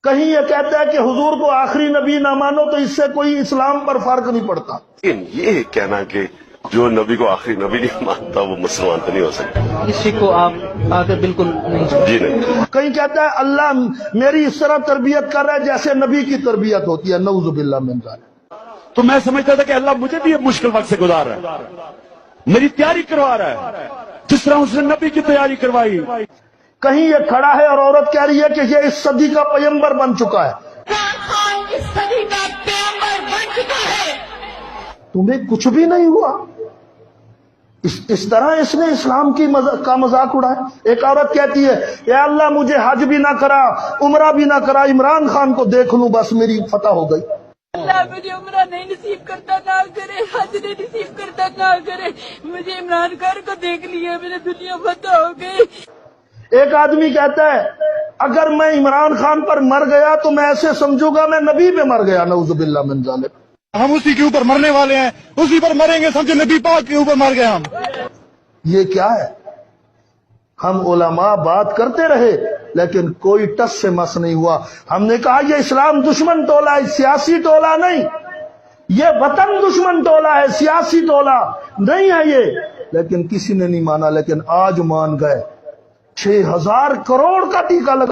کہیں یہ کہتا ہے کہ حضور کو آخری نبی نہ مانو تو اس سے کوئی اسلام پر فرق نہیں پڑتا. لیکن یہ کہنا کہ جو نبی کو آخری نبی نہیں مانتا وہ مسلمان تو نہیں ہو سکتا. کسی کو آپ آگے بالکل نہیں. جی نہیں. کہیں کہتا ہے اللہ میری اس طرح تربیت کر رہا ہے جیسے نبی کی تربیت ہوتی ہے. نعوذ باللہ من ذالک. تو میں سمجھتا تھا کہ اللہ مجھے بھی ایک مشکل وقت سے گزار رہا ہے، میری تیاری کروا رہا ہے جس طرح اس نے نبی کی تیاری کروائی. کہیں یہ کھڑا ہے اور عورت کہہ رہی ہے کہ یہ اس صدی کا پیغمبر بن چکا ہے. اس صدی کا پیغمبر بن چکا ہے. تمہیں کچھ بھی نہیں ہوا. اس طرح اس نے اسلام کا مذاق اڑایا. ایک عورت کہتی ہے یا اللہ مجھے حج بھی نہ کرا عمرہ بھی نہ کرا، عمران خان کو دیکھ لوں بس میری فتح ہو گئی. اللہ مجھے عمرہ نہیں نصیب کرتا نہ کرے، حج نہیں نصیب کرتا نہ کرے، مجھے عمران خان کو دیکھ لیا میرے دنیا فتح ہو گئی. ایک آدمی کہتا ہے اگر میں عمران خان پر مر گیا تو میں ایسے سمجھوں گا میں نبی پہ مر گیا. نعوذ باللہ من ذالک. ہم اسی کے اوپر مرنے والے ہیں، اسی پر مریں گے، سمجھے نبی پاک کے اوپر مر گئے ہم. یہ کیا ہے؟ ہم علماء بات کرتے رہے لیکن کوئی ٹس سے مس نہیں ہوا. ہم نے کہا یہ اسلام دشمن ٹولہ ہے، سیاسی ٹولہ نہیں. یہ وطن دشمن ٹولہ ہے، سیاسی ٹولہ نہیں ہے یہ. لیکن کسی نے نہیں مانا. لیکن آج مان گئے. 6,000 کروڑ کا ٹیکہ لگا.